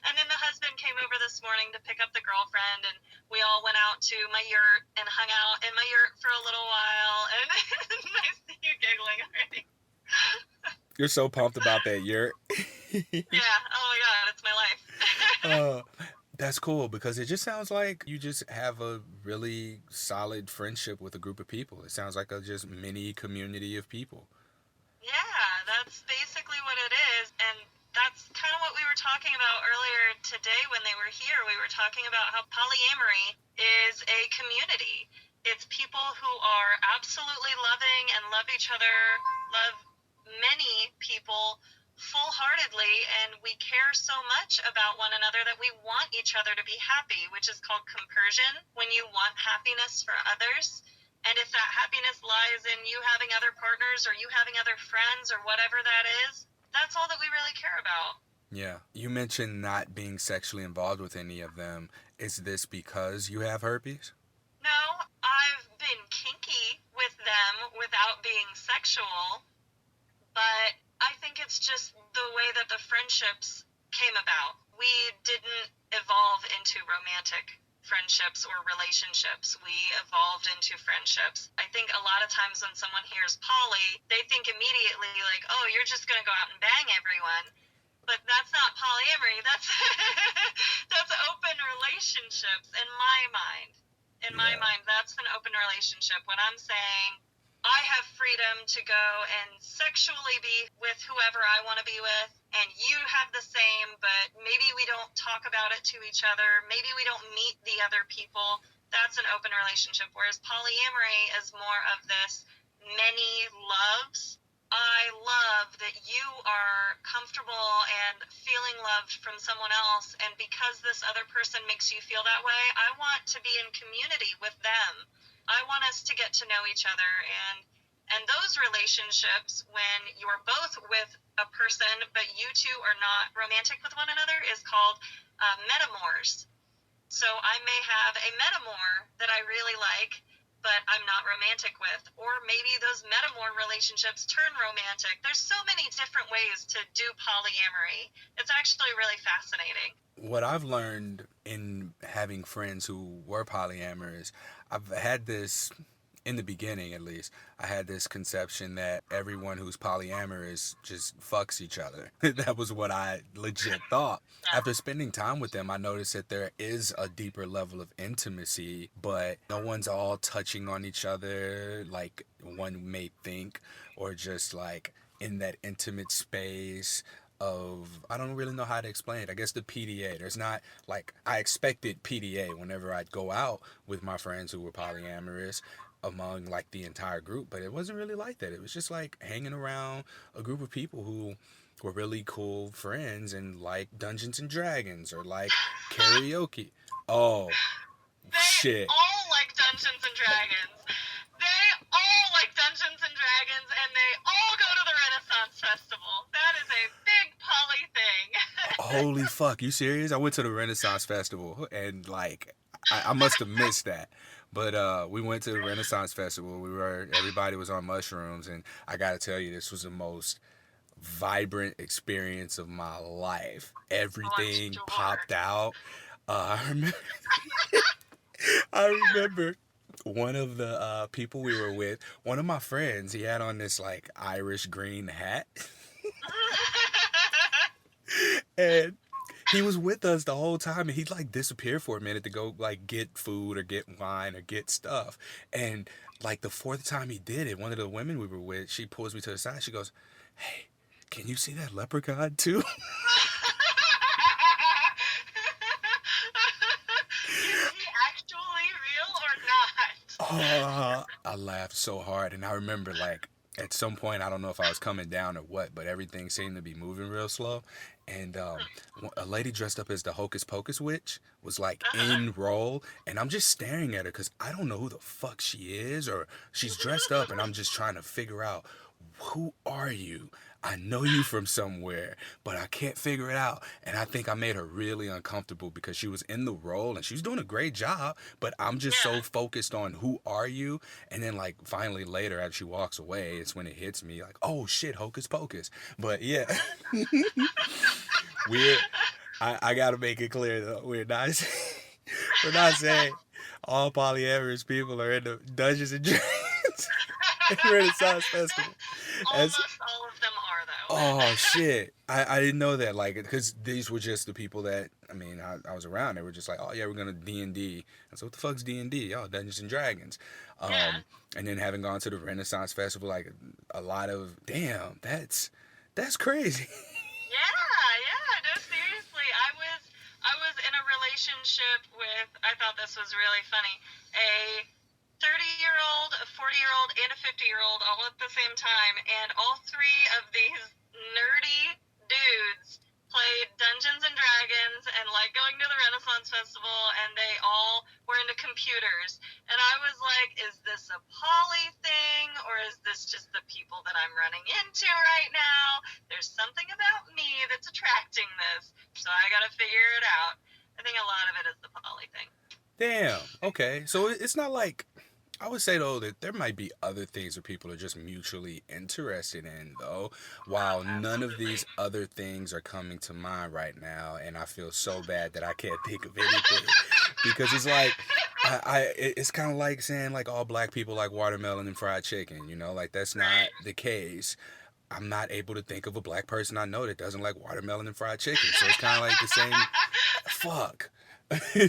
And then the husband came over this morning to pick up the girlfriend, and we all went out to my yurt and hung out in my yurt for a little while. And I see you giggling already. You're so pumped about that. You're. Yeah. Oh my God, it's my life. uh, that's cool because it just sounds like you just have a really solid friendship with a group of people. It sounds like a just mini community of people. Yeah, that's basically what it is. And that's kind of what we were talking about earlier today when they were here. We were talking about how polyamory is a community. It's people who are absolutely loving and love each other, love many people full-heartedly, and we care so much about one another that we want each other to be happy, which is called compersion, when you want happiness for others. And if that happiness lies in you having other partners or you having other friends or whatever that is, that's all that we really care about. Yeah. You mentioned not being sexually involved with any of them. Is this because you have herpes? No, I've been kinky with them without being sexual, but I think it's just the way that the friendships came about. We didn't evolve into romantic friendships or relationships. We evolved into friendships. I think a lot of times when someone hears poly, they think immediately like, oh, you're just going to go out and bang everyone. But that's not polyamory. That's that's open relationships in my mind. In my Yeah. mind, that's an open relationship. When I'm saying I have freedom to go and sexually be with whoever I want to be with, and you have the same, but maybe we don't talk about it to each other. Maybe we don't meet the other people. That's an open relationship. Whereas polyamory is more of this many loves. I love that you are comfortable and feeling loved from someone else, and because this other person makes you feel that way, I want to be in community with them. I want us to get to know each other, and those relationships when you're both with a person but you two are not romantic with one another is called metamors. So I may have a metamor that I really like, but I'm not romantic with. Or maybe those metamor relationships turn romantic. There's so many different ways to do polyamory. It's actually really fascinating. What I've learned in having friends who were polyamorous, I've had this, in the beginning at least, I had this conception that everyone who's polyamorous just fucks each other. That was what I legit thought. Yeah. After spending time with them, I noticed that there is a deeper level of intimacy, but no one's all touching on each other like one may think, or just like in that intimate space of, I don't really know how to explain it. I guess the PDA. There's not like, I expected PDA whenever I'd go out with my friends who were polyamorous among like the entire group, but it wasn't really like that. It was just like hanging around a group of people who were really cool friends and like Dungeons and Dragons or like karaoke. Oh They shit. all like Dungeons and Dragons. They all like Dungeons and Dragons, and they all go to the Renaissance Festival. That is a big poly thing. Holy fuck, you serious? I went to the Renaissance Festival and like I must have missed that. But we went to the Renaissance Festival. Everybody was on mushrooms, and I gotta tell you, this was the most vibrant experience of my life. Oh, I'm Everything sure. popped out. I remember, I remember one of the people we were with. One of my friends, he had on this like Irish green hat, and he was with us the whole time, and he'd like disappear for a minute to go like get food or get wine or get stuff. And like the fourth time he did it, one of the women we were with, she pulls me to the side. She goes, "Hey, can you see that leprechaun too?" Is he actually real or not? I laughed so hard, and I remember like at some point, I don't know if I was coming down or what, but everything seemed to be moving real slow. And a lady dressed up as the Hocus Pocus witch was like Uh-huh. in role, and I'm just staring at her because I don't know who the fuck she is, or she's dressed up, and I'm just trying to figure out, who are you? I know you from somewhere, but I can't figure it out. And I think I made her really uncomfortable because she was in the role and she was doing a great job, but I'm just Yeah. so focused on who are you. And then like finally later as she walks away, it's when it hits me like, oh shit, Hocus Pocus. But yeah, we're I gotta make it clear though, we're not saying all polyamorous people are in the Dungeons and Dragons and Renaissance Festival. As Almost all of them are, though. Oh shit! I didn't know that, like, because these were just the people that I mean I was around. They were just like, oh yeah, we're gonna D&D. And so what the fuck's D&D? Oh, Dungeons and Dragons. Yeah. And then having gone to the Renaissance Festival, like a lot of damn, that's crazy. Yeah, yeah, no, seriously. I was in a relationship with, I thought this was really funny, a 30-year-old, a 40-year-old, and a 50-year-old all at the same time, and all three of these nerdy dudes played Dungeons and Dragons and like going to the Renaissance Festival, and they all were into computers. And I was like, is this a poly thing, or is this just the people that I'm running into right now? There's something about me that's attracting this, so I gotta figure it out. I think a lot of it is the poly thing. Damn. Okay. So it's not like I would say though that there might be other things that people are just mutually interested in though, while none of Absolutely. these other things are coming to mind right now, and I feel so bad that I can't think of anything because it's like it's kind of like saying like all black people like watermelon and fried chicken, you know, like that's not Right. the case. I'm not able to think of a black person I know that doesn't like watermelon and fried chicken, so it's kind of like the same. Fuck. Yeah.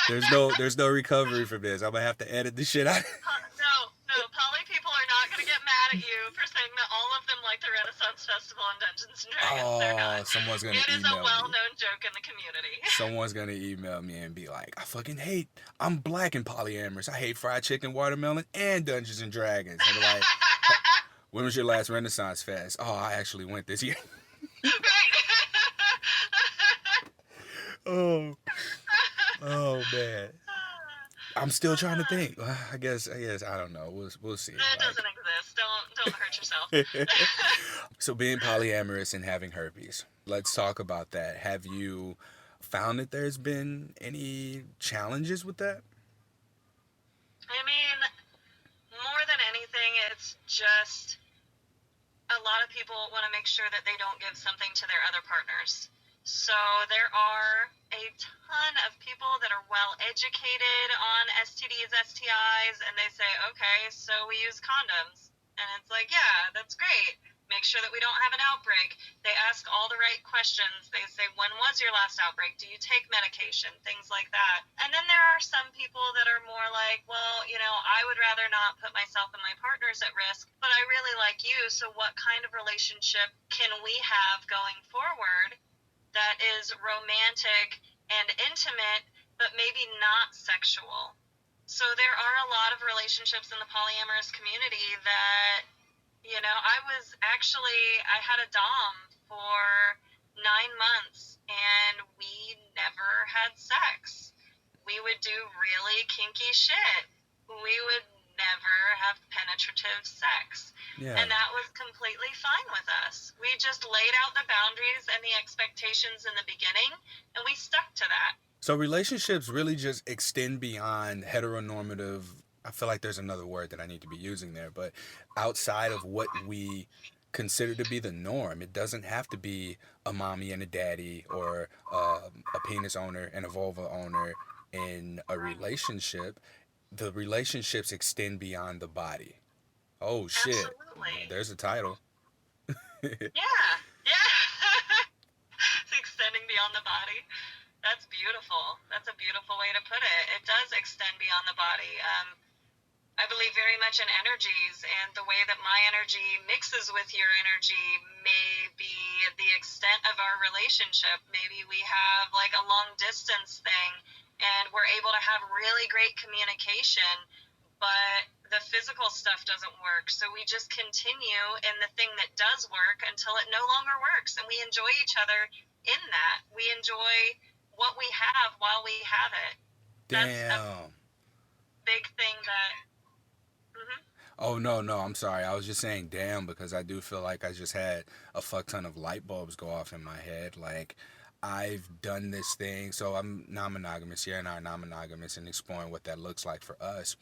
There's no recovery from this. I'm gonna have to edit the shit out. No, no, poly people are not going to get mad at you for saying that all of them like the Renaissance Festival and Dungeons and Dragons. They're Oh, not. someone's gonna It is a email me. well-known joke in the community. Someone's gonna email me and be like, I fucking hate. I'm black and polyamorous. I hate fried chicken, watermelon, and Dungeons and Dragons. And they're like, when was your last Renaissance Fest? Oh, I actually went this year. Right. Oh, oh man. I'm still trying to think. I guess I don't know. We'll see. It doesn't exist. Don't hurt yourself. Like, so being polyamorous and having herpes. Let's talk about that. Have you found that there's been any challenges with that? I mean, more than anything, it's just a lot of people want to make sure that they don't give something to their other partners. So there are a ton of people that are well educated on STDs, STIs, and they say, okay, so we use condoms. And it's like, yeah, that's great. Make sure that we don't have an outbreak. They ask all the right questions. They say, when was your last outbreak? Do you take medication? Things like that. And then there are some people that are more like, well, I would rather not put myself and my partners at risk, but I really like you. So what kind of relationship can we have going forward that is romantic and intimate, but maybe not sexual? So there are a lot of relationships in the polyamorous community that, I had a Dom for 9 months and we never had sex. We would do really kinky shit. We would never have penetrative sex. Yeah. And that was completely fine with us. We just laid out the boundaries and the expectations in the beginning, and we stuck to that. So relationships really just extend beyond heteronormative. I feel like there's another word that I need to be using there, but outside of what we consider to be the norm, it doesn't have to be a mommy and a daddy or a penis owner and a vulva owner in a relationship. The relationships extend beyond the body. Oh shit. Absolutely. There's a title. Yeah. Yeah. It's extending beyond the body. That's beautiful. That's a beautiful way to put it. It does extend beyond the body. I believe very much in energies, and the way that my energy mixes with your energy may be the extent of our relationship. Maybe we have like a long distance thing and we're able to have really great communication, but the physical stuff doesn't work. So we just continue in the thing that does work until it no longer works. And we enjoy each other in that. We enjoy what we have while we have it. That's a Damn. big thing that. Mm-hmm. Oh no, I'm sorry. I was just saying damn because I do feel like I just had a fuck ton of light bulbs go off in my head. Like I've done this thing, so I'm non-monogamous. Yeah, and I'm non-monogamous, and exploring what that looks like for us.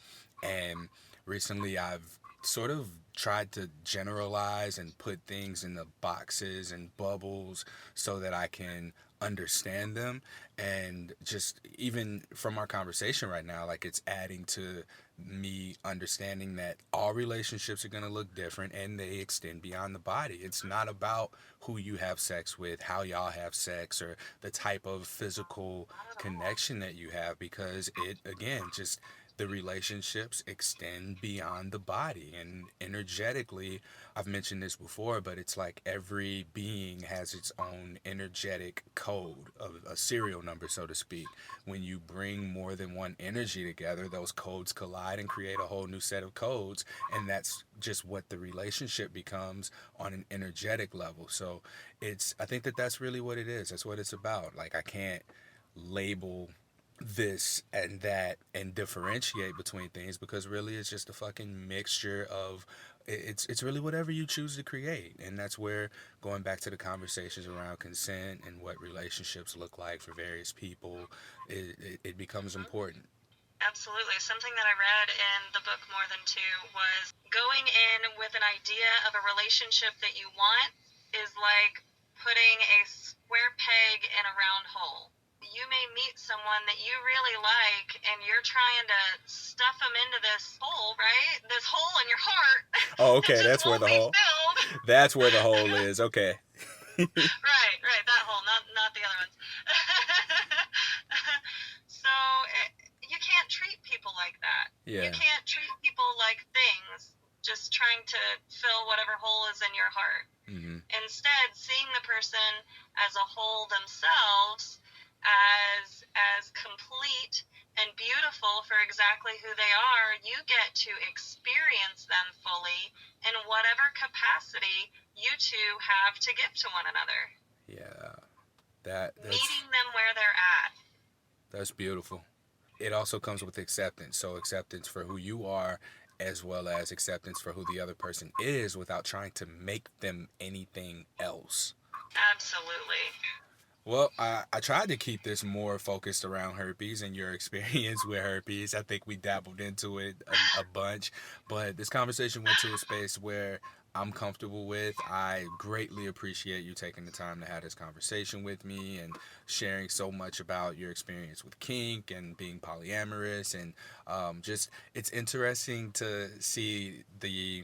And recently, I've sort of tried to generalize and put things in the boxes and bubbles so that I can understand them. And just even from our conversation right now, like it's adding to me understanding that all relationships are going to look different and they extend beyond the body. It's not about who you have sex with, how y'all have sex, or the type of physical connection that you have, because it, again, just the relationships extend beyond the body and energetically. I've mentioned this before, but it's like every being has its own energetic code, of a serial number, so to speak. When you bring more than one energy together, those codes collide and create a whole new set of codes, and that's just what the relationship becomes on an energetic level. So it's, I think that that's really what it is. That's what it's about. Like I can't label this and that and differentiate between things, because really it's just a fucking mixture of, it's really whatever you choose to create. And that's where, going back to the conversations around consent and what relationships look like for various people, it becomes important. Absolutely. Something that I read in the book More Than Two was going in with an idea of a relationship that you want is like putting a square peg in a round hole. You may meet someone that you really like and you're trying to stuff them into this hole, right? This hole in your heart Oh, that okay, just that's where won't the be hole, filled. that's where the hole is. Okay. Right, that hole, not the other ones. So you can't treat people like that. You Yeah. can't treat people like things, just trying to fill whatever hole is in your heart. Hmm. Instead, seeing the person as a whole themselves, as complete and beautiful for exactly who they are, you get to experience them fully in whatever capacity you two have to give to one another. Yeah. That's Meeting them where they're at. that's beautiful. It also comes with acceptance. So acceptance for who you are, as well as acceptance for who the other person is, without trying to make them anything else. Absolutely. Well, I tried to keep this more focused around herpes and your experience with herpes. I think we dabbled into it a bunch, but this conversation went to a space where I'm comfortable with. I greatly appreciate you taking the time to have this conversation with me and sharing so much about your experience with kink and being polyamorous. And just, it's interesting to see the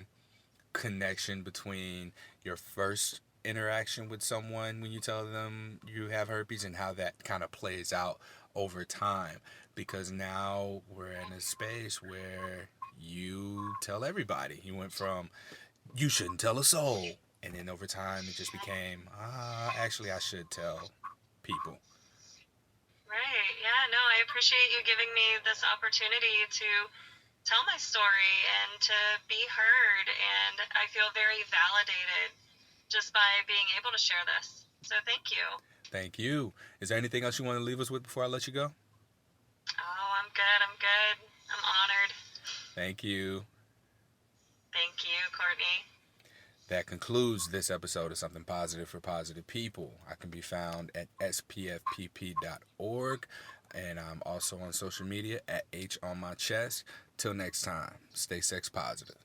connection between your first interaction with someone when you tell them you have herpes and how that kind of plays out over time, because now we're in a space where you tell everybody. You went from you shouldn't tell a soul, and then over time it just became actually I should tell people. Right. Yeah, no, I appreciate you giving me this opportunity to tell my story and to be heard. And I feel very validated just by being able to share this. So thank you. Thank you. Is there anything else you want to leave us with before I let you go? Oh, I'm good. I'm good. I'm honored. Thank you. Thank you, Courtney. That concludes this episode of Something Positive for Positive People. I can be found at spfpp.org, and I'm also on social media at H on my chest. Till next time, stay sex positive.